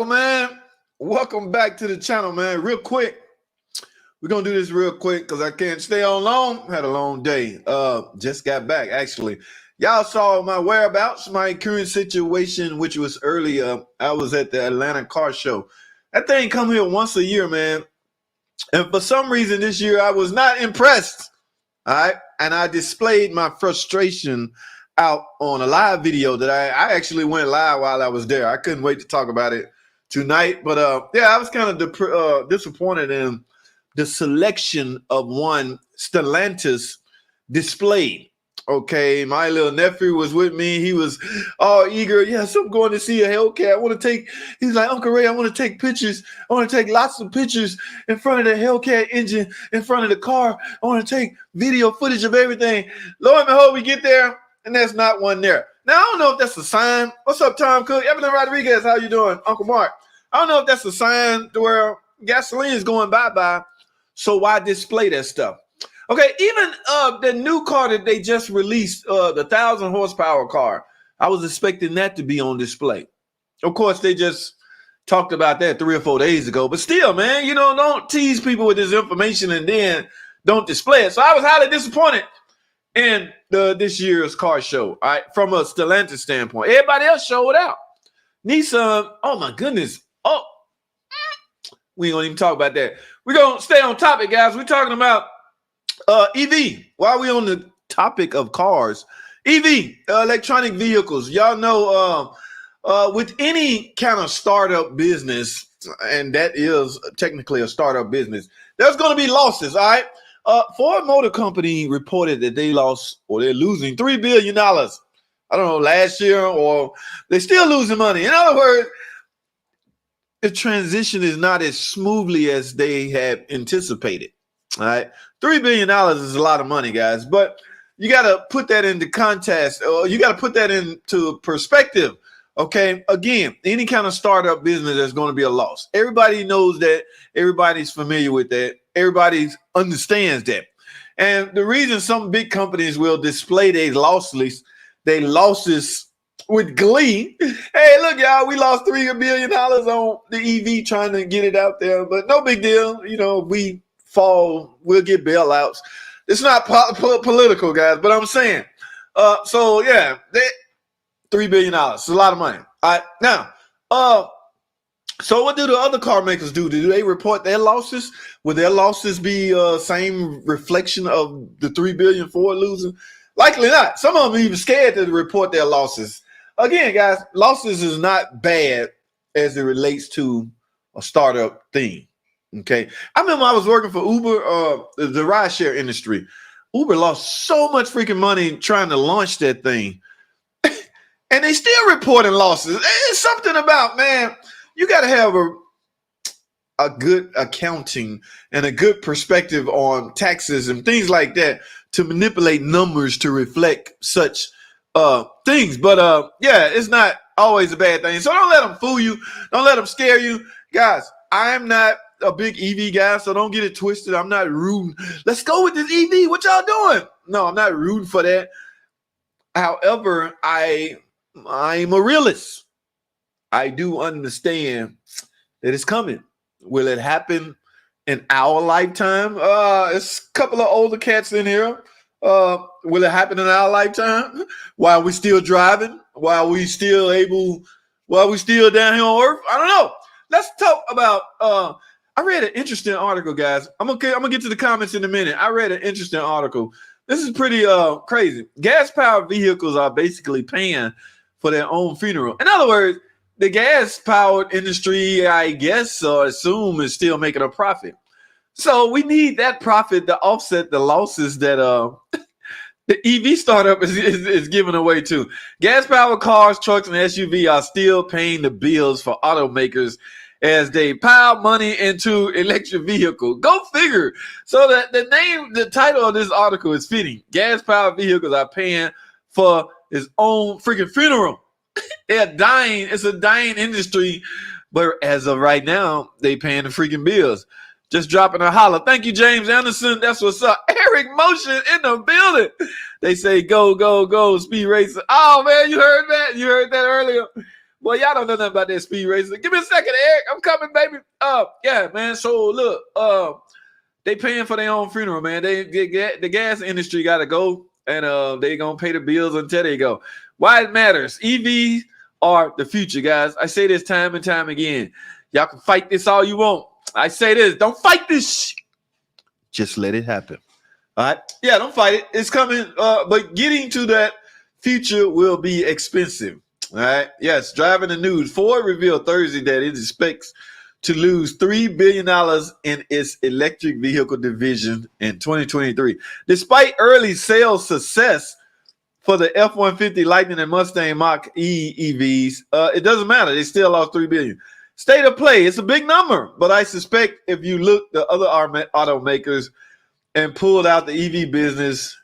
man, welcome back to the channel, man. Real quick, we're gonna do this real quick because I can't stay on long. Had a long day. Just got back actually. Y'all saw my whereabouts, my current situation, which was earlier. I was at the Atlanta car show. That thing come here once a year, man. And for some reason this year I was not impressed. All right, and I displayed my frustration out on a live video that I actually went live while I was there. I couldn't wait to talk about it tonight, but yeah, I was kind of disappointed in the selection of one Stellantis displayed. Okay, my little nephew was with me. He was all eager. Yes, I'm going to see a Hellcat. I want to take, he's like, Uncle Ray, I want to take pictures. I want to take lots of pictures in front of the Hellcat engine, in front of the car. I want to take video footage of everything. Lo and behold, we get there, and there's not one there. Now, I don't know if that's a sign. What's up, Tom Cook? Evelyn Rodriguez, how you doing? Uncle Mark. I don't know if that's a sign to where gasoline is going bye-bye, so why display that stuff? Okay, even the new car that they just released, the 1,000 horsepower car, I was expecting that to be on display. Of course, they just talked about that 3 or 4 days ago, but still, man, you know, don't tease people with this information and then don't display it. So I was highly disappointed in this year's car show, all right, from a Stellantis standpoint. Everybody else showed out. Nissan, oh my goodness. Oh, we ain't gonna even talk about that. We're gonna stay on topic, guys. We're talking about EV. While we on the topic of cars, EV, electronic vehicles. Y'all know with any kind of startup business, and that is technically a startup business, there's going to be losses, all right? Ford Motor Company reported that they lost, or they're losing $3 billion. I don't know, last year, or they're still losing money. In other words, the transition is not as smoothly as they had anticipated. All right, $3 billion is a lot of money, guys, but you got to put that into context, or you got to put that into perspective. Okay, again, any kind of startup business, there's going to be a loss. Everybody knows that. Everybody's familiar with that. Everybody understands that. And the reason some big companies will display their losses with glee. Hey, look, y'all, we lost $3 billion on the EV trying to get it out there, but no big deal. You know, we fall, we'll get bailouts. It's not political, guys, but I'm saying. So yeah, $3 billion. It's a lot of money. All right, now, so what do the other car makers do? Do they report their losses? Will their losses be same reflection of the $3 billion Ford losing? Likely not. Some of them are even scared to report their losses. Again, guys, losses is not bad as it relates to a startup thing. Okay, I remember I was working for Uber, the rideshare industry. Uber lost so much freaking money trying to launch that thing, and they still reporting losses. It's something about, man, you got to have a good accounting and a good perspective on taxes and things like that to manipulate numbers to reflect such things. But yeah, it's not always a bad thing. So don't let them fool you. Don't let them scare you, guys. I'm not a big EV guy, so don't get it twisted. I'm not rooting. Let's go with this EV. What y'all doing? No, I'm not rooting for that. However, I'm a realist. I do understand that it's coming. Will it happen in our lifetime? It's a couple of older cats in here. Will it happen in our lifetime? While we still driving? While we still down here on Earth? I don't know. Let's talk about I read an interesting article, guys. I'm gonna get to the comments in a minute. I read an interesting article. This is pretty crazy. Gas-powered vehicles are basically paying for their own funeral. In other words, the gas-powered industry, I guess, or assume, is still making a profit. So we need that profit to offset the losses that the EV startup is giving away too. Gas-powered cars, trucks, and SUV are still paying the bills for automakers as they pile money into electric vehicles. Go figure. So the title of this article is fitting. Gas-powered vehicles are paying for its own freaking funeral. They're dying. It's a dying industry, but as of right now, they paying the freaking bills. Just dropping a holler. Thank you, James Anderson. That's what's up. Eric Motion in the building. They say go, go, go, Speed Racer. Oh, man, you heard that? You heard that earlier? Well, y'all don't know nothing about that speed racing. Give me a second, Eric. I'm coming, baby. Yeah, man. So look, they paying for their own funeral, man. The gas industry got to go, and they gonna pay the bills until they go. Why it matters? EVs are the future, guys. I say this time and time again. Y'all can fight this all you want. I say this: don't fight this. Just let it happen. All right? Yeah, don't fight it. It's coming. But getting to that future will be expensive. All right. Yes, driving the news. Ford revealed Thursday that it expects to lose $3 billion in its electric vehicle division in 2023. Despite early sales success for the F-150 Lightning and Mustang Mach-E EVs, it doesn't matter. They still lost $3 billion. State of play. It's a big number, but I suspect if you look the other automakers and pulled out the EV business,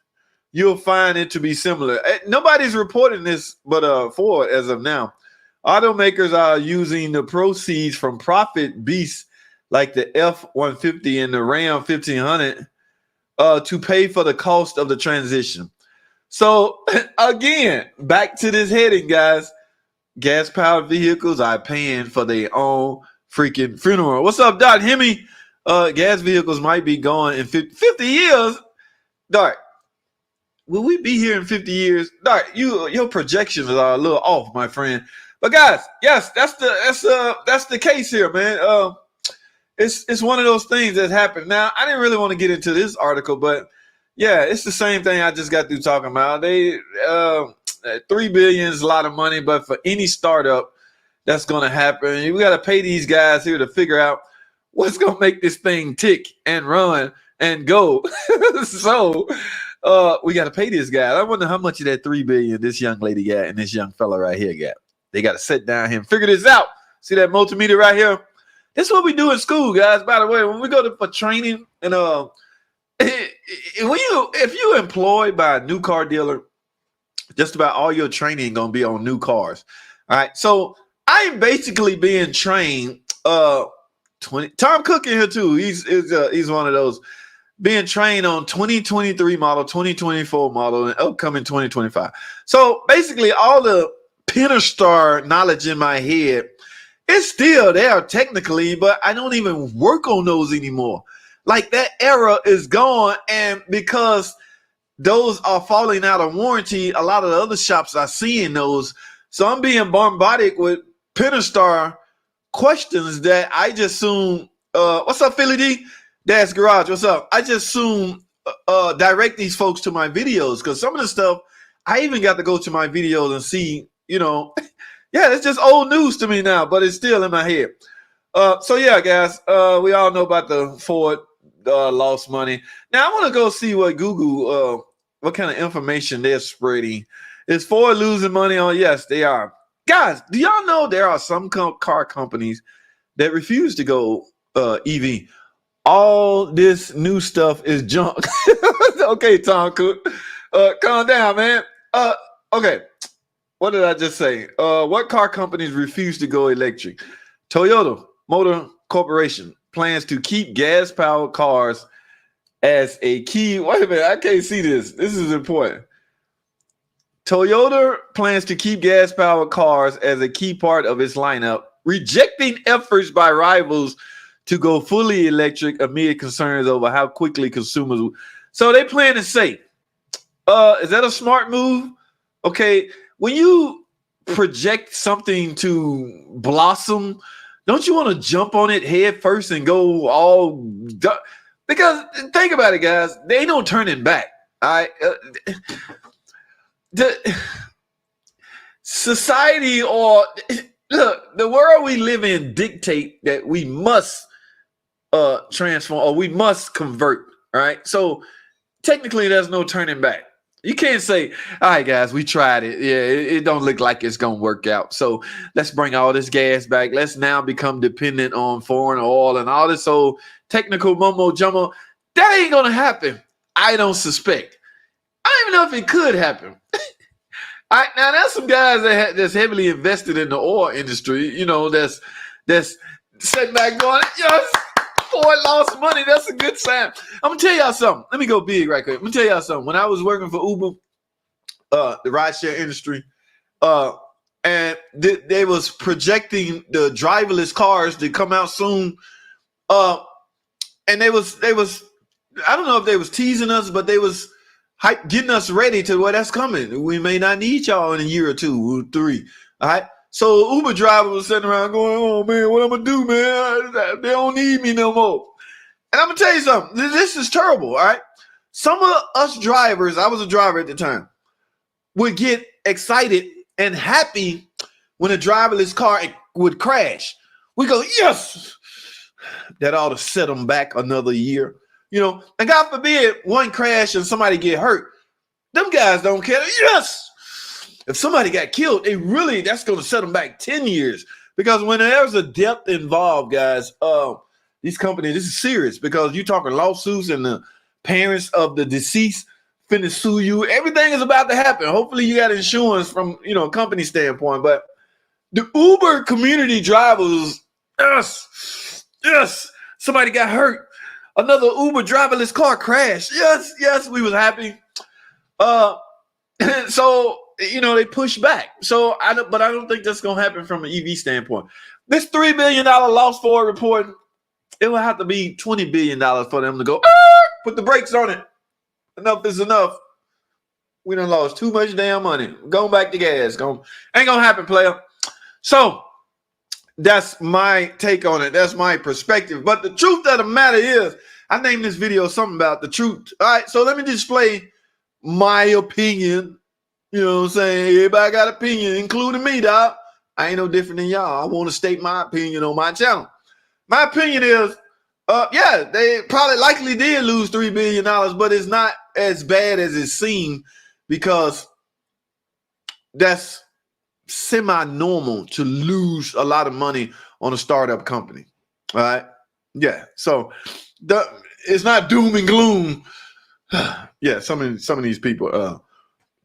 you'll find it to be similar. Nobody's reporting this but Ford as of now. Automakers are using the proceeds from profit beasts like the F-150 and the Ram 1500 to pay for the cost of the transition. So, again, back to this heading, guys. Gas-powered vehicles are paying for their own freaking funeral. What's up, Doc Hemi? Gas vehicles might be gone in 50 years. Doc, will we be here in 50 years? Doc, your projections are a little off, my friend. But guys, yes, that's the case here, man. It's one of those things that happened. Now, I didn't really want to get into this article, but yeah, it's the same thing I just got through talking about. They $3 billion is a lot of money, but for any startup, that's going to happen. We got to pay these guys here to figure out what's going to make this thing tick and run and go. So we got to pay this guy. I wonder how much of that $3 billion this young lady got and this young fella right here got. They got to sit down here and figure this out. See that multimeter right here? This is what we do in school, guys. By the way, when we go for training, and if you're employed by a new car dealer, just about all your training gonna be on new cars. All right, so I'm basically being trained. Tom Cook in here too. He's one of those being trained on 2023 model, 2024 model, and upcoming 2025. So basically, all the Pentastar knowledge in my head is still there technically, but I don't even work on those anymore. Like that era is gone, and because those are falling out of warranty, a lot of the other shops are seeing those. So I'm being bombarded with Pentastar questions that I just assume. What's up, Philly D? Dad's Garage. What's up? I just assume direct these folks to my videos, because some of the stuff I even got to go to my videos and see. Yeah, it's just old news to me now, but it's still in my head. So yeah, guys, we all know about the Ford lost money. Now I want to go see what Google, what kind of information they're spreading. Is Ford losing money on? Yes, they are. Guys, do y'all know there are some car companies that refuse to go EV? All this new stuff is junk. Okay, Tom Cook, calm down, man. Okay. What did I just say? What car companies refuse to go electric? Toyota Motor Corporation plans to keep gas-powered cars as a key. Wait a minute, I can't see this. This is important. Toyota plans to keep gas-powered cars as a key part of its lineup, rejecting efforts by rivals to go fully electric amid concerns over how quickly consumers will. So they plan to say, is that a smart move? Okay. When you project something to blossom, don't you want to jump on it head first and go all because think about it, guys. There ain't no turning back. All right. The society or look, the world we live in dictate that we must transform or we must convert. All right. So technically, there's no turning back. You can't say, all right, guys, we tried it. Yeah, it don't look like it's going to work out. So let's bring all this gas back. Let's now become dependent on foreign oil and all this old technical mumbo jumbo. That ain't going to happen. I don't suspect. I don't even know if it could happen. All right, now there's some guys that's heavily invested in the oil industry, that's sitting back going, yes, Ford lost money. That's a good sign. I'm going to tell y'all something. Let me go big right quick. I'm going to tell y'all something. When I was working for Uber, the rideshare industry, and they was projecting the driverless cars to come out soon. And they was I don't know if they was teasing us, but they was getting us ready to where that's coming. We may not need y'all in a year or 2 or 3. All right. So Uber driver was sitting around going, "Oh man, what I'm gonna do, man? They don't need me no more." And I'm gonna tell you something. This is terrible. All right. Some of us drivers, I was a driver at the time, would get excited and happy when a driverless car would crash. We go, "Yes, that ought to set them back another year." And God forbid one crash and somebody get hurt. Them guys don't care. Yes. If somebody got killed, that's going to set them back 10 years. Because when there's a death involved, guys, these companies, this is serious because you're talking lawsuits and the parents of the deceased finna sue you. Everything is about to happen. Hopefully you got insurance from, a company standpoint. But the Uber community drivers, yes, somebody got hurt. Another Uber driverless car crashed. Yes, we was happy. So, they push back. So I don't think that's going to happen from an EV standpoint. This $3 billion loss for report, it will have to be $20 billion for them to go, put the brakes on it. Enough is enough. We done lost too much damn money. Going back to gas. Ain't going to happen, player. So that's my take on it. That's my perspective. But the truth of the matter is, I named this video something about the truth. All right, so let me display my opinion. You know what I'm saying? Everybody got opinion, including me, dog. I ain't no different than y'all. I want to state my opinion on my channel. My opinion is, they probably likely did lose $3 billion, but it's not as bad as it seemed because that's semi-normal to lose a lot of money on a startup company. All right? Yeah. So it's not doom and gloom. Yeah, some of these people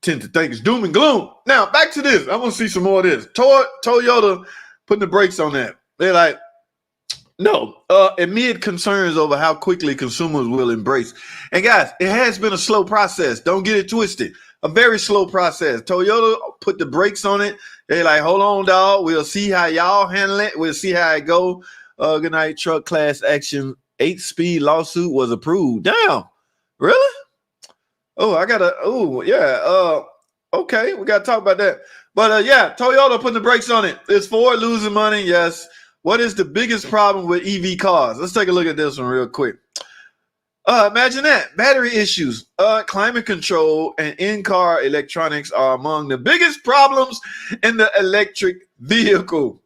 tend to think it's doom and gloom. Now, back to this. I want to see some more of this. Toyota putting the brakes on that. They're like, no, amid concerns over how quickly consumers will embrace. And guys, it has been a slow process. Don't get it twisted. A very slow process. Toyota put the brakes on it. They're like, hold on, dog. We'll see how y'all handle it. We'll see how it go. Good night, truck class action 8-speed lawsuit was approved. Damn. Really? Okay, we got to talk about that. But Toyota putting the brakes on it. Is Ford losing money? Yes. What is the biggest problem with EV cars? Let's take a look at this one real quick. Imagine that. Battery issues, climate control, and in-car electronics are among the biggest problems in the electric vehicle.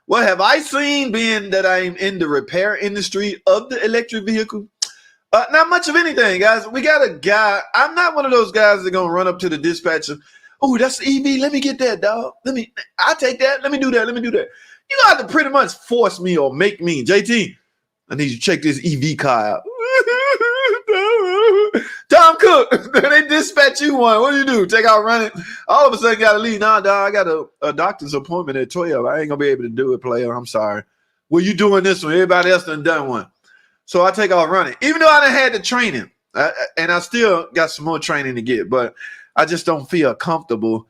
What have I seen, being that I'm in the repair industry of the electric vehicle? Not much of anything, guys. We got a guy. I'm not one of those guys that are going to run up to the dispatcher. Oh, that's EV. Let me get that, dog. I'll take that. Let me do that. You have to pretty much force me or make me. JT, I need you to check this EV car out. Tom Cook, they dispatch you one. What do you do? Take out running? All of a sudden, got to leave. Nah, dog, I got a doctor's appointment at 12. I ain't going to be able to do it, player. I'm sorry. Well, you doing this one. Everybody else done one. So I take off running. Even though I done had the training. And I still got some more training to get. But I just don't feel comfortable.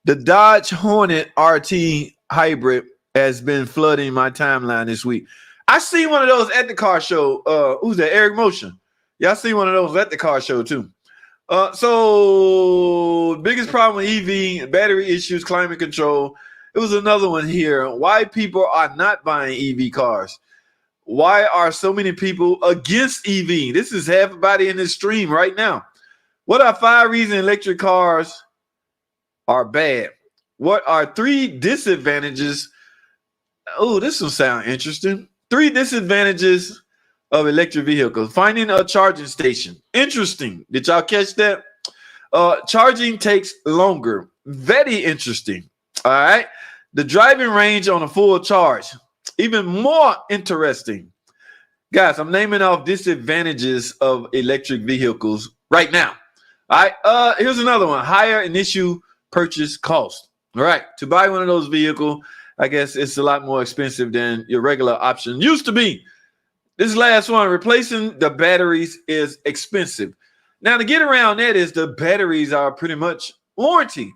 The Dodge Hornet RT Hybrid has been flooding my timeline this week. I see one of those at the car show. Who's that? Eric Motion. Yeah, I see one of those at the car show too. So biggest problem with EV, battery issues, climate control. It was another one here. Why people are not buying EV cars. Why are so many people against EV? This is everybody in this stream right now. What are 5 reasons electric cars are bad? What are 3 disadvantages? Oh, this will sound interesting. 3 disadvantages of electric vehicles. Finding a charging station. Interesting. Did y'all catch that? Charging takes longer. Very interesting. All right. The driving range on a full charge. Even more interesting. Guys, I'm naming off disadvantages of electric vehicles right now. All right. Here's another one. Higher initial purchase cost. All right. To buy one of those vehicles, I guess it's a lot more expensive than your regular option used to be. This last one, replacing the batteries is expensive. Now, to get around that is the batteries are pretty much warranty.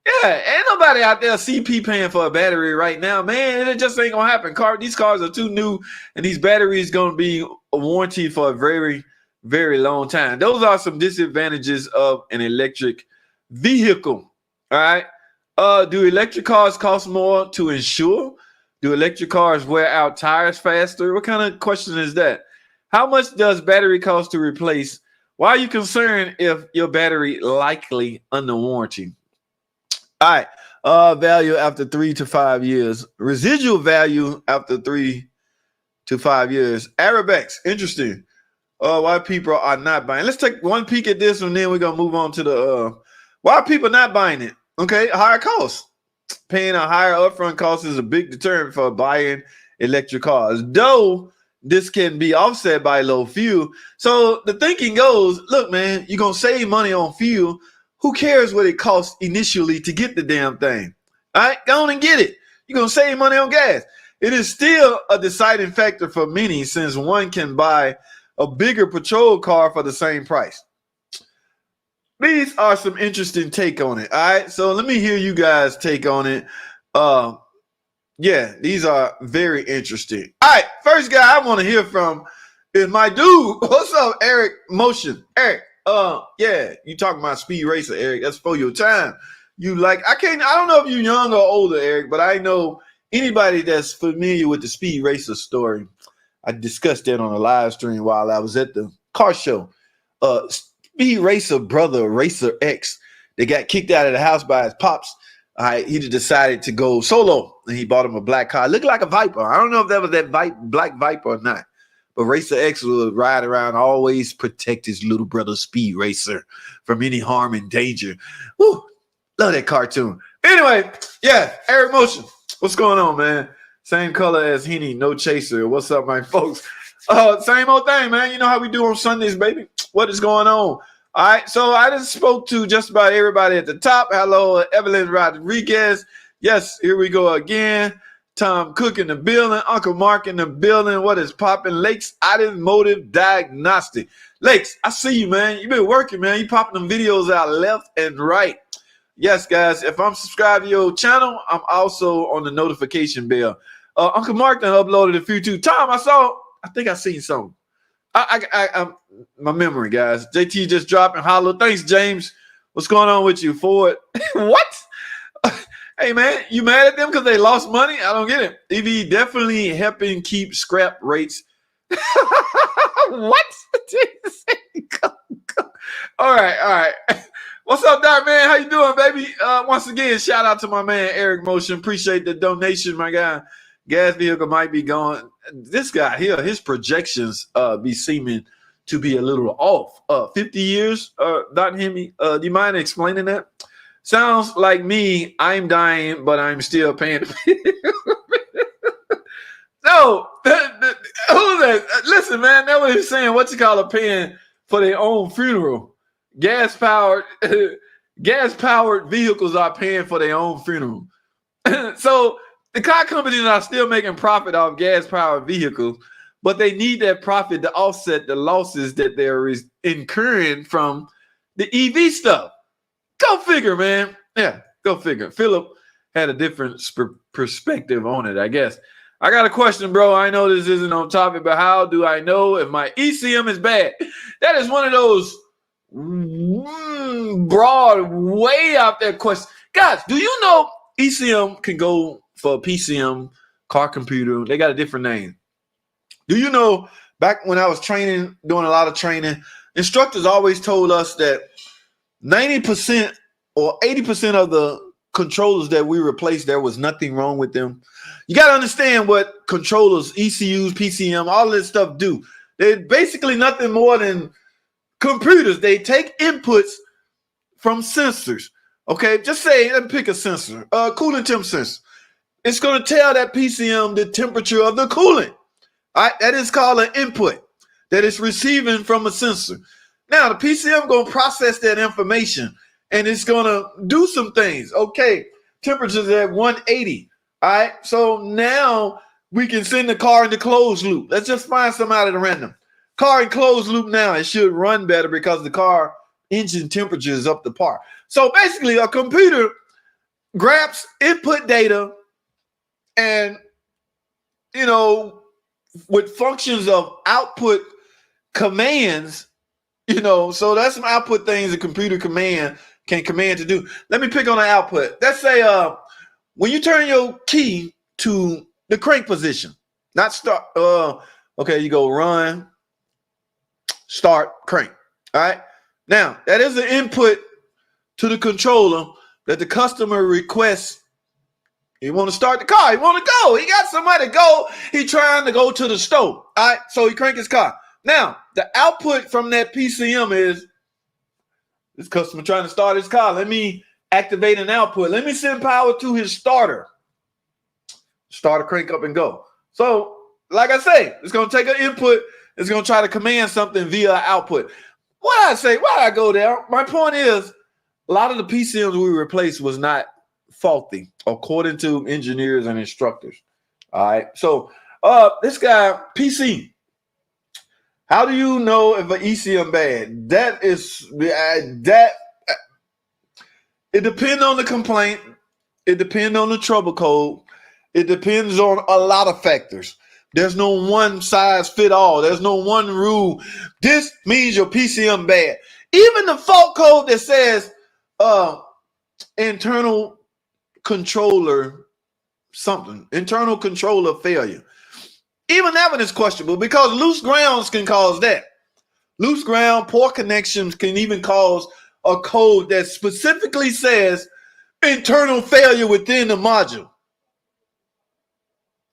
Yeah, ain't nobody out there CP paying for a battery right now, man. It just ain't gonna happen. These cars are too new, and these batteries gonna be a warranty for a very, very long time. Those are some disadvantages of an electric vehicle. All right. Do electric cars cost more to insure? Do electric cars wear out tires faster? What kind of question is that? How much does battery cost to replace? Why are you concerned if your battery likely under warranty? All right. Value after 3 to 5 years. Residual value after 3 to 5 years. Arabex, interesting. Why people are not buying. Let's take one peek at this and then we're gonna move on to the why are people not buying it? Okay, higher cost. Paying a higher upfront cost is a big deterrent for buying electric cars. Though this can be offset by low fuel. So the thinking goes, look, man, you're gonna save money on fuel. Who cares what it costs initially to get the damn thing? All right, go on and get it. You're going to save money on gas. It is still a deciding factor for many since one can buy a bigger patrol car for the same price. These are some interesting take on it. All right, so let me hear you guys take on it. Yeah, these are very interesting. All right, first guy I want to hear from is my dude. What's up, Eric Motion? Eric. Yeah, you talking about Speed Racer, Eric. That's for your time. I don't know if you're young or older, Eric, but I know anybody that's familiar with the Speed Racer story. I discussed that on a live stream while I was at the car show. Speed Racer brother, Racer X, they got kicked out of the house by his pops. He decided to go solo, and he bought him a black car. It looked like a Viper. I don't know if that was that black Viper or not. But Racer X would ride around, always protect his little brother Speed Racer from any harm and danger. Woo, love that cartoon. Anyway, yeah, Eric Motion. What's going on, man? Same color as Henny, no chaser. What's up, my folks? Same old thing, man. You know how we do on Sundays, baby. What is going on? All right, so I just spoke to just about everybody at the top. Hello, Evelyn Rodriguez. Yes, here we go again. Tom Cook in the building, Uncle Mark in the building. What is popping? Lakes Automotive Diagnostic. Lakes, I see you, man. You've been working, man. You popping them videos out left and right. Yes, guys, if I'm subscribed to your channel, I'm also on the notification bell. Uncle Mark done uploaded a few too. Tom, I think I seen something. My memory, guys. JT just dropping hollow. Thanks, James. What's going on with you, Ford? What? Hey, man, you mad at them because they lost money? I don't get it. EV definitely helping keep scrap rates. What? All right. What's up, Doc, man? How you doing, baby? Once again, shout out to my man, Eric Motion. Appreciate the donation, my guy. Gas vehicle might be going. This guy here, his projections be seeming to be a little off. 50 years, Dr. Hemi. Do you mind explaining that? Sounds like me. I'm dying, but I'm still paying. No, who's that? Listen, man, that's what he's saying. What you call paying for their own funeral? Gas-powered vehicles are paying for their own funeral. So the car companies are still making profit off gas-powered vehicles, but they need that profit to offset the losses that they're incurring from the EV stuff. Go figure, man. Yeah, go figure. Philip had a different perspective on it, I guess. I got a question, bro. I know this isn't on topic, but how do I know if my ECM is bad? That is one of those broad, way out there questions. Guys, do you know ECM can go for PCM, car computer? They got a different name. Do you know, back when I was training, doing a lot of training, instructors always told us that 90% or 80% of the controllers that we replaced, there was nothing wrong with them. You got to understand what controllers, ECUs, PCM, all this stuff do. They're basically nothing more than computers. They take inputs from sensors. Okay, just say, let me pick a sensor, a coolant temp sensor. It's going to tell that PCM the temperature of the coolant. All right, that is called an input that it's receiving from a sensor. Now, the PCM going to process that information, and it's going to do some things. Okay, temperature's at 180. All right, so now we can send the car into closed loop. Let's just find some out at random. Car in closed loop now, it should run better because the car engine temperature is up to par. So basically, a computer grabs input data and, with functions of output commands, so that's some output things a computer can command to do. Let me pick on an output. Let's say when you turn your key to the crank position, not start. Okay, you go run, start, crank. All right. Now that is the input to the controller that the customer requests. He want to start the car. He want to go. He got somewhere to go. He trying to go to the store. All right. So he crank his car. Now the output from that PCM is this customer trying to start his car. Let me activate an output. Let me send power to his starter. Starter crank up and go. So, like I say, it's going to take an input. It's going to try to command something via output. Why did I go there? My point is, a lot of the PCMs we replaced was not faulty, according to engineers and instructors. All right. So, this guy, PC, how do you know if an ECM bad? It depends on the complaint. It depends on the trouble code. It depends on a lot of factors. There's no one size fit all. There's no one rule. This means your PCM bad. Even the fault code that says internal controller something, internal controller failure. Even that one is questionable because loose grounds can cause that. Loose ground, poor connections can even cause a code that specifically says internal failure within the module.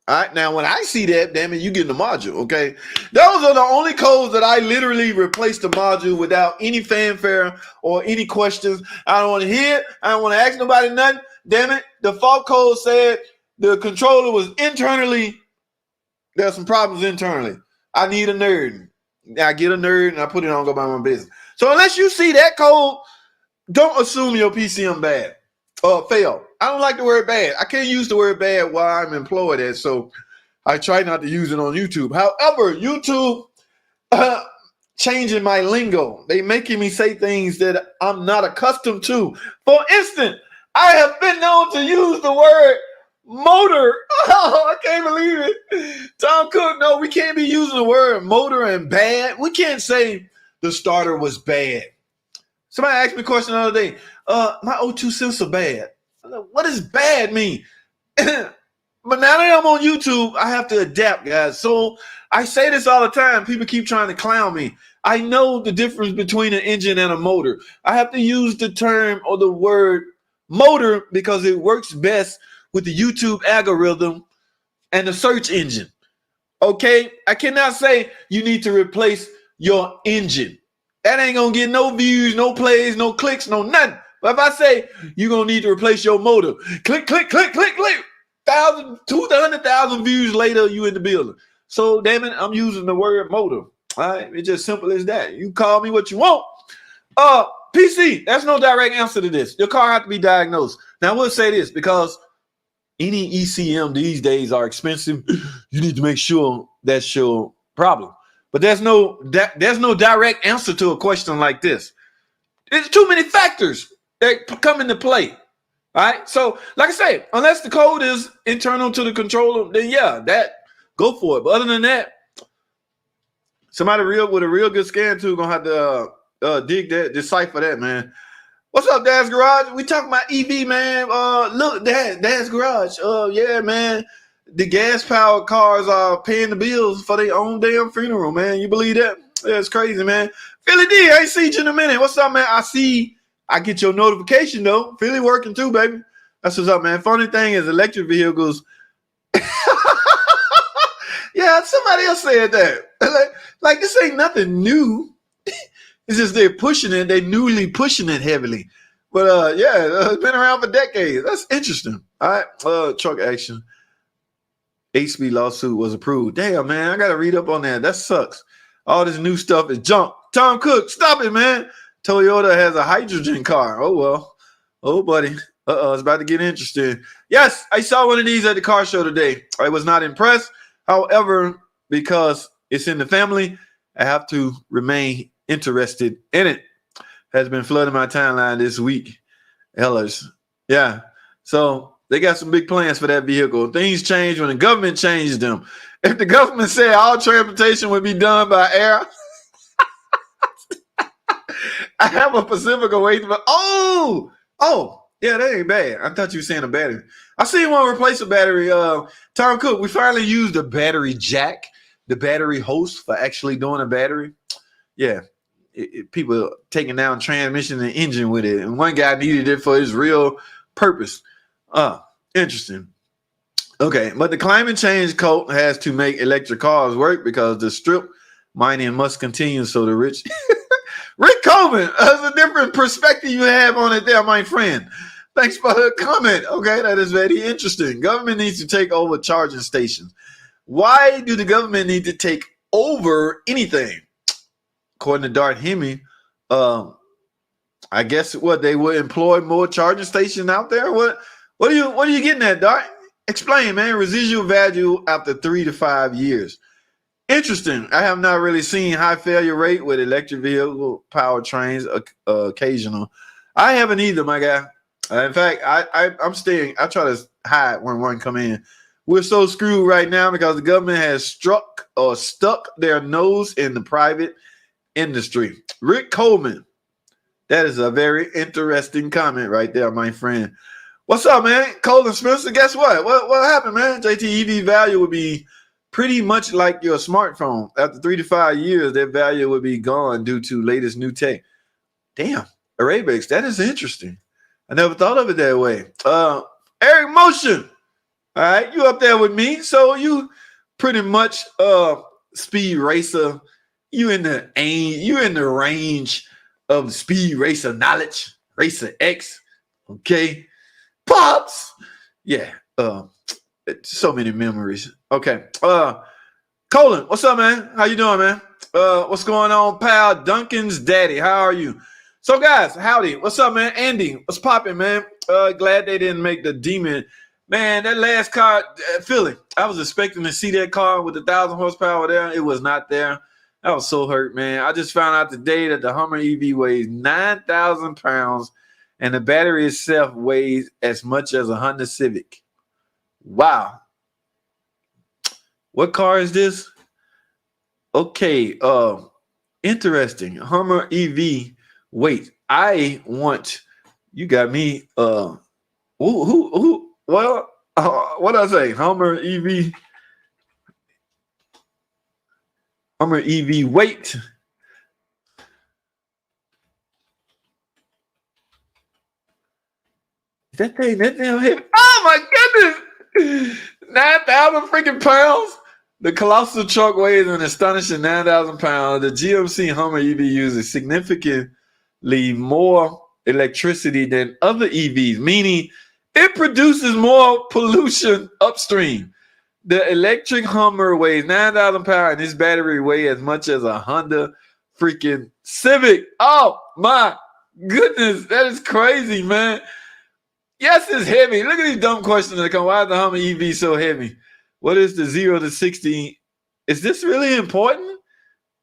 All right, now when I see that, damn it, you get in the module, okay? Those are the only codes that I literally replaced the module without any fanfare or any questions. I don't want to hear it. I don't want to ask nobody nothing. Damn it, the fault code said the controller was internally. There's some problems internally. I need a nerd. I get a nerd and I put it on, go about my business. So unless you see that code, don't assume your PCM bad or fail. I don't like the word bad. I can't use the word bad while I'm employed at, so I try not to use it on YouTube. However, YouTube changing my lingo. They making me say things that I'm not accustomed to. For instance, I have been known to use the word motor. Oh, I can't believe it. Tom Cook, no, we can't be using the word motor and bad. We can't say the starter was bad. Somebody asked me a question the other day. My O2 sensor bad. What does bad mean? But now that I'm on YouTube, I have to adapt, guys. So I say this all the time. People keep trying to clown me. I know the difference between an engine and a motor. I have to use the term or the word motor because it works best with the YouTube algorithm and the search engine. Okay? I cannot say you need to replace your engine. That ain't going to get no views, no plays, no clicks, no nothing. But if I say you're going to need to replace your motor, click, click, click, click, click, 200,000 views later, you in the building. So, damn it, I'm using the word motor. All right? It's just simple as that. You call me what you want. PC, that's no direct answer to this. Your car has to be diagnosed. Now, I will say this because any ECM these days are expensive. You need to make sure that's your problem. But there's no direct answer to a question like this. There's too many factors that come into play. All right. So, like I say, unless the code is internal to the controller, then yeah, go for it. But other than that, somebody with a real good scan tool gonna have to decipher that, man. What's up, Dad's Garage? We talking about EV, man. Look, Dad's Garage. Yeah, man. The gas-powered cars are paying the bills for their own damn funeral, man. You believe that? Yeah, it's crazy, man. Philly D, I ain't seen you in a minute. What's up, man? I get your notification, though. Philly working too, baby. That's what's up, man. Funny thing is electric vehicles. Yeah, somebody else said that. Like this ain't nothing new. It's just they're pushing it. They're newly pushing it heavily. But, it's been around for decades. That's interesting. All right, truck action. HB lawsuit was approved. Damn, man, I got to read up on that. That sucks. All this new stuff is junk. Tom Cook, stop it, man. Toyota has a hydrogen car. Oh, well. Oh, buddy. It's about to get interesting. Yes, I saw one of these at the car show today. I was not impressed. However, because it's in the family, I have to remain interested in it. Has been flooding my timeline this week. Ellers. Yeah. So they got some big plans for that vehicle. Things change when the government changes them. If the government said all transportation would be done by air, I have a Pacifica waiting for. Yeah, that ain't bad. I thought you were saying a battery. I seen one replace a battery. Tom Cook, we finally used the battery jack, the battery host for actually doing a battery. Yeah, people taking down transmission and engine with it, and one guy needed it for his real purpose. Interesting. Okay, but the climate change cult has to make electric cars work because the strip mining must continue. So the rich. Rick Coleman, that's a different perspective you have on it there, my friend. Thanks for the comment. Okay, that is very interesting. Government needs to take over charging stations. Why do the government need to take over anything? According to Dart Hemi, I guess what they would employ more charging stations out there. What are you getting at, Dart? Explain, man. Residual value after 3 to 5 years. Interesting. I have not really seen high failure rate with electric vehicle powertrains. Occasional. I haven't either, my guy. In fact, I'm staying. I try to hide when one come in. We're so screwed right now because the government has stuck their nose in the private industry. Rick Coleman. That is a very interesting comment right there, my friend. What's up, man? Colin Spencer, guess what? What happened, man? JT EV value would be pretty much like your smartphone. After 3 to 5 years, their value would be gone due to latest new tech. Damn, Arabex, that is interesting. I never thought of it that way. Eric Motion. All right, you up there with me. So you pretty much speed racer. You in the range of speed racer knowledge. Racer X. Okay. Pops. Yeah. So many memories. Okay. Colin, what's up, man? How you doing, man? What's going on, pal? Duncan's daddy. How are you? So, guys, howdy. What's up, man? Andy, what's popping, man? Glad they didn't make the Demon. Man, that last car, Philly, I was expecting to see that car with 1,000 horsepower there. It was not there. I was so hurt, man. I just found out today that the Hummer EV weighs 9,000 pounds and the battery itself weighs as much as a Honda Civic. Wow. What car is this? Okay, interesting. Hummer EV. Wait, you got me. Well, what I say? Hummer EV. Wait. That thing heavy. Oh my goodness! 9,000 freaking pounds. The colossal truck weighs an astonishing 9,000 pounds. The GMC Hummer EV uses significantly more electricity than other EVs, meaning it produces more pollution upstream. The electric Hummer weighs 9,000 pounds, and this battery weighs as much as a Honda freaking Civic. Oh my goodness, that is crazy, man. Yes, it's heavy. Look at these dumb questions that come. Why is the Hummer EV so heavy? What is the 0 to 60? Is this really important?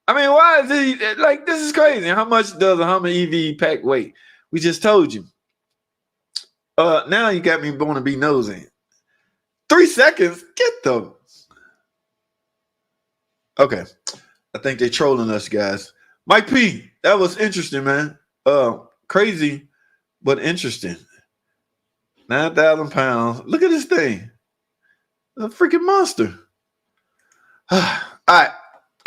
I mean, why is it like this is crazy? How much does a Hummer EV pack weigh? We just told you. Now you got me want to be nosing. 3 seconds? Get the. Okay. I think they're trolling us, guys. Mike P, that was interesting, man. Crazy, but interesting. 9,000 pounds. Look at this thing. A freaking monster. All right.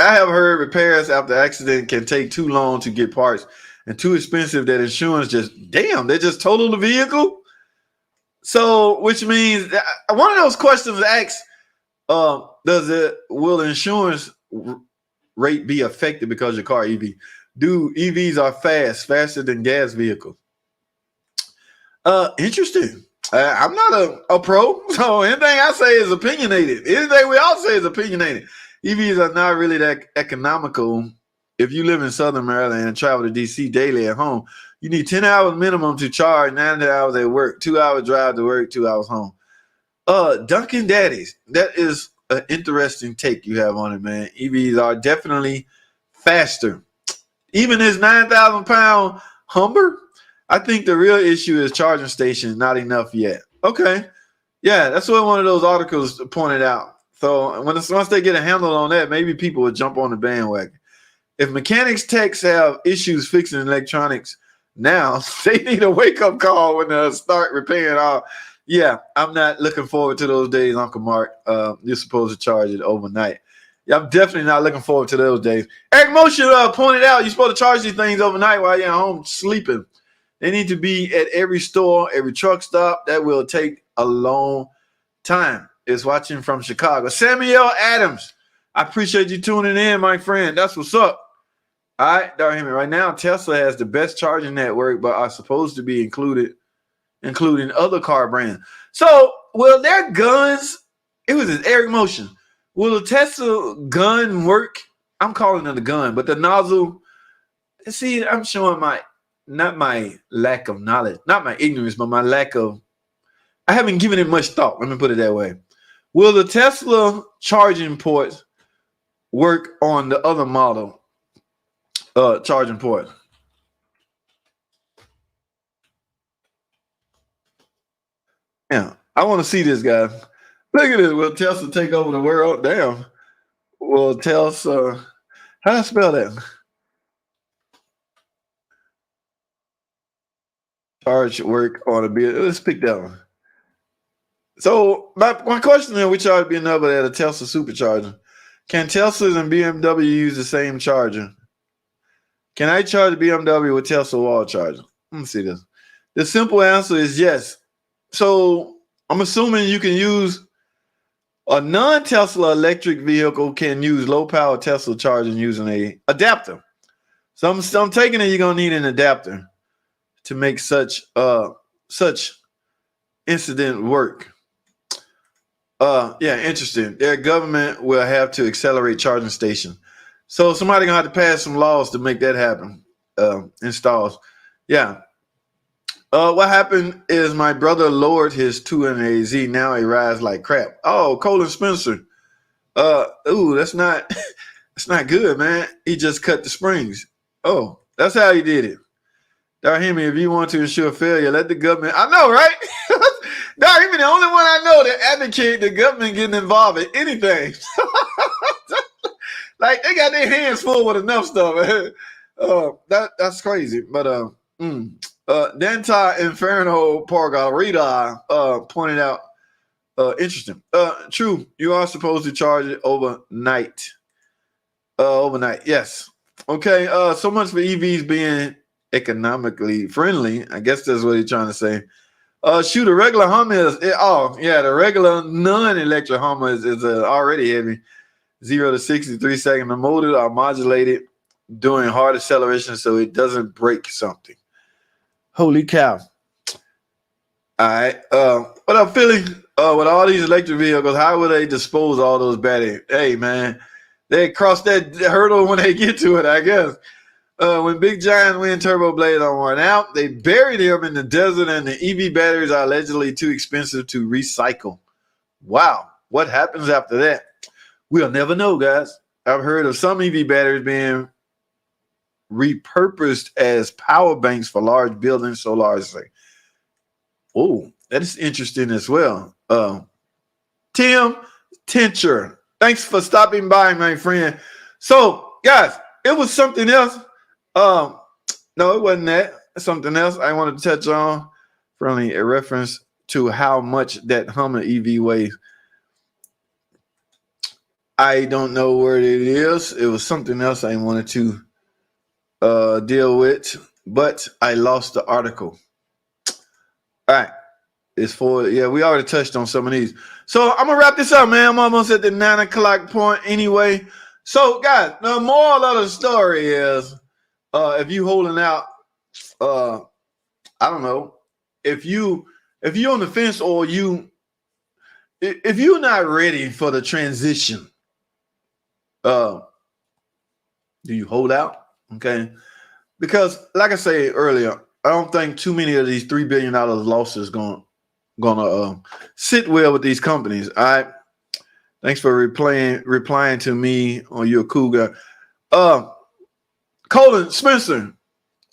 I have heard repairs after accident can take too long to get parts and too expensive that insurance they just total the vehicle. So, which means one of those questions asks, will insurance rate be affected because your car EV? Do EVs are faster than gas vehicles? Interesting. I'm not a pro, so anything I say is opinionated. Anything we all say is opinionated. EVs are not really that economical. If you live in Southern Maryland and travel to DC daily at home, you need 10 hours minimum to charge, 90 hours at work, 2 hour drive to work, 2 hours home. Duncan Daddies, that is an interesting take you have on it, man. EVs are definitely faster. Even this 9,000 pound Hummer, I think the real issue is charging stations not enough yet. Okay. Yeah, that's what one of those articles pointed out. So once they get a handle on that, maybe people will jump on the bandwagon. If mechanics techs have issues fixing electronics now, they need a wake-up call when they start repairing all. Yeah, I'm not looking forward to those days, Uncle Mark. You're supposed to charge it overnight. Yeah, I'm definitely not looking forward to those days. Eric Motion pointed out you're supposed to charge these things overnight while you're at home sleeping. They need to be at every store, every truck stop. That will take a long time. Is watching from Chicago. Samuel Adams, I appreciate you tuning in, my friend. That's what's up. All right, Darham, right now Tesla has the best charging network, but are supposed to be including other car brands. So will their guns, it was an Eric Motion, will the Tesla gun work? I'm calling it a gun, but the nozzle, see, I'm showing not my lack of knowledge, not my ignorance, but my lack of, I haven't given it much thought. Let me put it that way. Will the Tesla charging ports work on the other model charging port? Yeah, I want to see this guy. Look at this. Will Tesla take over the world? Damn. Will Tesla, how do I spell that? Charge work on a bit. Let's pick that one. So my question is, we charge be another at a Tesla supercharger. Can Teslas and BMW use the same charger? Can I charge a BMW with Tesla wall charger? Let me see this. The simple answer is yes. So I'm assuming you can use a non-Tesla electric vehicle can use low power Tesla charging using a adapter. So I'm taking it you're gonna need an adapter to make such incident work. Yeah, interesting. Their government will have to accelerate charging station. So somebody gonna have to pass some laws to make that happen. Installs. Yeah. What happened is my brother lowered his 200 AZ. Now he rides like crap. Oh, Colin Spencer. That's not that's not good, man. He just cut the springs. Oh, that's how he did it. Darhemi, if you want to ensure failure, let the government. I know, right? Darhemi, the only one I know that advocate the government getting involved in anything. Like they got their hands full with enough stuff. That's crazy. But Danta Inferno Pargarita pointed out interesting. True, you are supposed to charge it overnight. Overnight, yes. Okay, so much for EVs being economically friendly. I guess that's what he's trying to say. Shoot, a regular Hummer is the regular non-electric Hummer is already heavy. 0 to 60 3-second. The motors are modulated during hard acceleration so it doesn't break something. Holy cow. All right. What up, Philly? With all these electric vehicles, how will they dispose of all those batteries? Hey, man, they cross that hurdle when they get to it, I guess. When big giant wind turbo blades are worn out, they bury them in the desert, and the EV batteries are allegedly too expensive to recycle. Wow. What happens after that? We'll never know, guys. I've heard of some EV batteries being repurposed as power banks for large buildings, so large. Oh, that is interesting as well. Tim Tincher, thanks for stopping by, my friend. So, guys, it was something else. No, it wasn't that. Something else I wanted to touch on, friendly a reference to how much that Hummer EV weighs. I don't know where it is. It was something else I wanted to deal with, but I lost the article. All right. It's for, we already touched on some of these. So I'm going to wrap this up, man. I'm almost at the 9 o'clock point anyway. So, guys, the moral of the story is if you holding out, I don't know, if you're on the fence or if you're not ready for the transition, do you hold out? Okay. Because like I said earlier, I don't think too many of these $3 billion losses gonna sit well with these companies. All right. Thanks for replying to me on your Cougar. Colin Spencer.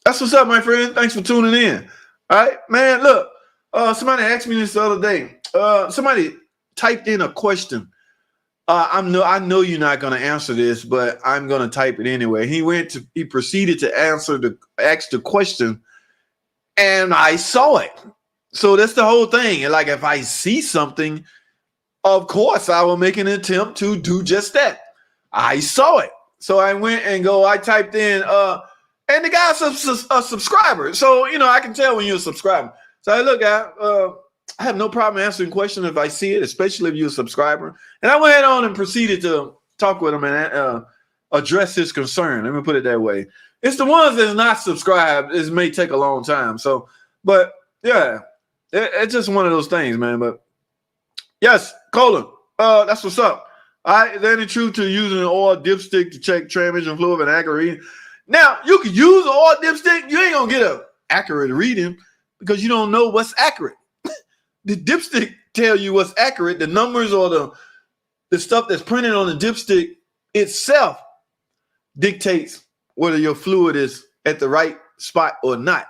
That's what's up, my friend. Thanks for tuning in. All right, man. Look, Somebody asked me this the other day. Somebody typed in a question. I know you're not going to answer this, but I'm going to type it anyway. He proceeded to ask the question, and I saw it. So that's the whole thing. And like, if I see something, of course I will make an attempt to do just that. I saw it. So I went and I typed in, and the guy's a subscriber. So, I can tell when you're a subscriber. So I look at, I have no problem answering questions if I see it, especially if you're a subscriber. And I went on and proceeded to talk with him and address his concern. Let me put it that way. It's the ones that's not subscribed. It may take a long time. So, but yeah, it's just one of those things, man. But yes, Colin, that's what's up. Is there any truth to using an oil dipstick to check transmission fluid and accurate reading? Now, you can use an oil dipstick. You ain't going to get an accurate reading because you don't know what's accurate. The dipstick tell you what's accurate. The numbers or the stuff that's printed on the dipstick itself dictates whether your fluid is at the right spot or not.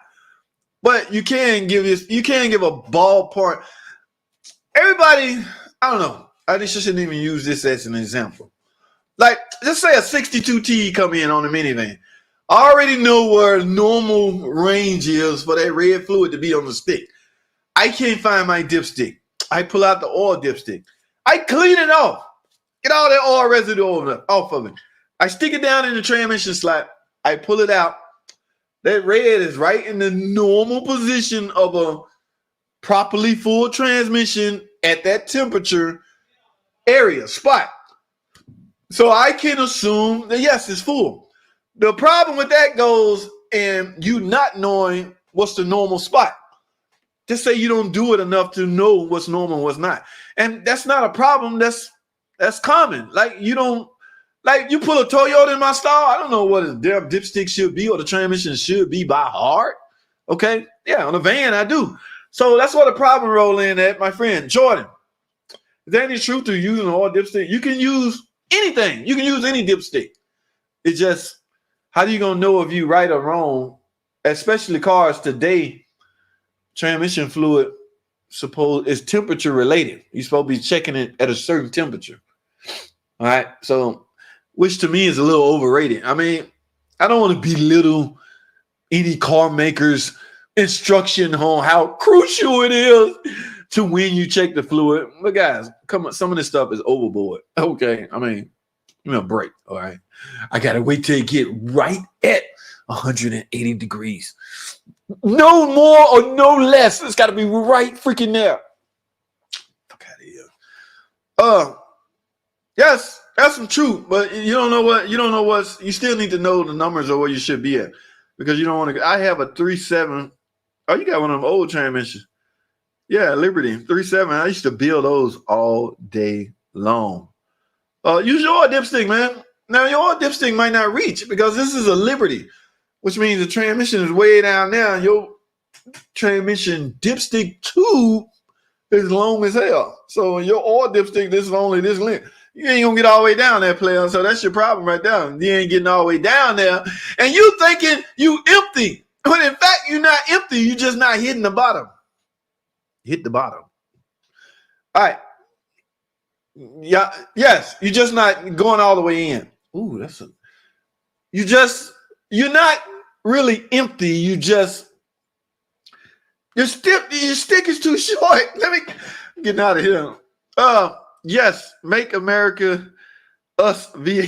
But you can give a ballpark. Everybody, I don't know. I just shouldn't even use this as an example. Like, just say a 62T come in on the minivan. I already know where normal range is for that red fluid to be on the stick. I can't find my dipstick. I pull out the oil dipstick. I clean it off. Get all that oil residue off of it. I stick it down in the transmission slot. I pull it out. That red is right in the normal position of a properly full transmission at that temperature area, spot. So I can assume that, yes, it's full. The problem with that goes in you not knowing what's the normal spot. Just say you don't do it enough to know what's normal and what's not. And that's not a problem. That's common. Like, you pull a Toyota in my stall, I don't know what a damn dipstick should be or the transmission should be by heart. Okay? Yeah, on a van, I do. So that's what the problem roll in at, my friend. Jordan, is there any truth to using an oil dipstick? You can use anything. You can use any dipstick. It's just, how are you going to know if you right or wrong? Especially cars today, transmission fluid is temperature related. You're supposed to be checking it at a certain temperature. All right. So, which to me is a little overrated. I mean, I don't want to belittle any car maker's instruction on how crucial it is to when you check the fluid. But guys, come on, some of this stuff is overboard. Okay. I mean, give me a break. All right. I got to wait till it get right at 180 degrees. No more or no less. It's got to be right freaking there. Fuck out of here. Yes, that's some truth, but you don't know you still need to know the numbers of where you should be at because you don't want to. I have a 3.7. Oh, you got one of them old transmissions. Yeah, Liberty 3.7. I used to build those all day long. Use your oil dipstick, man. Now, your oil dipstick might not reach because this is a Liberty, which means the transmission is way down there. And your transmission dipstick tube is long as hell. So your oil dipstick, this is only this length. You ain't gonna get all the way down there, player. So that's your problem right there. You ain't getting all the way down there. And you thinking you empty. When in fact, you're not empty. You're just not hitting the bottom. Hit the bottom. All right. Yeah, yes, you're just not going all the way in. Ooh, you're not really empty. Your stick is too short. Let me get out of here. Yes, make America us via.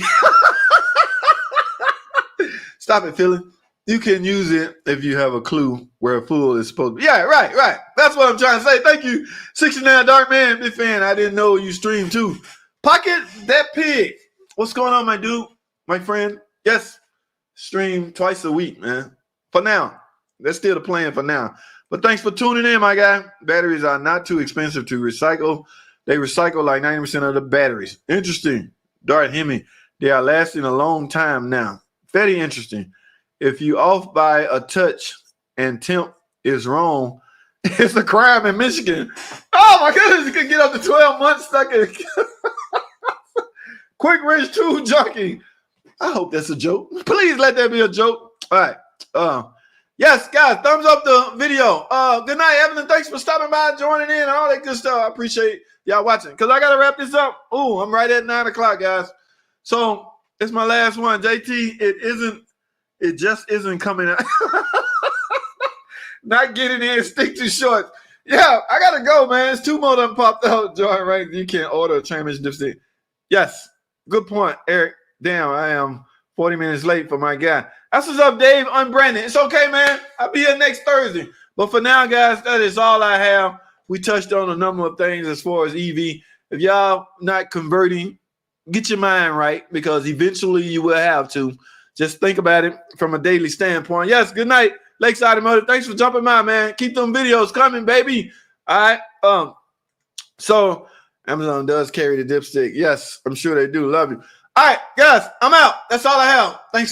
Stop it, Philly. You can use it if you have a clue where a fool is supposed to be. Yeah, right. That's what I'm trying to say. Thank you, 69 Dark Man, big fan. I didn't know you stream too. Pocket that pig. What's going on, my dude, my friend? Yes, stream twice a week, man. For now, that's still the plan for now. But thanks for tuning in, my guy. Batteries are not too expensive to recycle. They recycle like 90% of the batteries. Interesting. Dart Hemi. They are lasting a long time now. Very interesting. If you off by a touch and temp is wrong, it's a crime in Michigan. Oh my goodness, you could get up to 12 months stuck in Quick Rich 2 junkie. I hope that's a joke. Please let that be a joke. All right. Yes, guys, thumbs up the video. Good night, Evelyn. Thanks for stopping by, joining in, and all that good stuff. I appreciate y'all watching. Because I got to wrap this up. Oh, I'm right at 9 o'clock, guys. So it's my last one. JT, it just isn't coming out. Not getting in, stick to shorts. Yeah, I got to go, man. It's 2 more that popped out. Join rank. You can't order a championship dipstick. Yes, good point, Eric. Damn, I am 40 minutes late for my guy. That's what's up, Dave. I'm Brandon. It's okay, man. I'll be here next Thursday. But for now, guys, that is all I have. We touched on a number of things as far as EV. If y'all not converting, get your mind right, because eventually you will have to. Just think about it from a daily standpoint. Yes, good night, Lakeside Automotive. Thanks for jumping by, man. Keep them videos coming, baby. All right. So Amazon does carry the dipstick. Yes, I'm sure they do. Love you. All right, guys, I'm out. That's all I have. Thanks.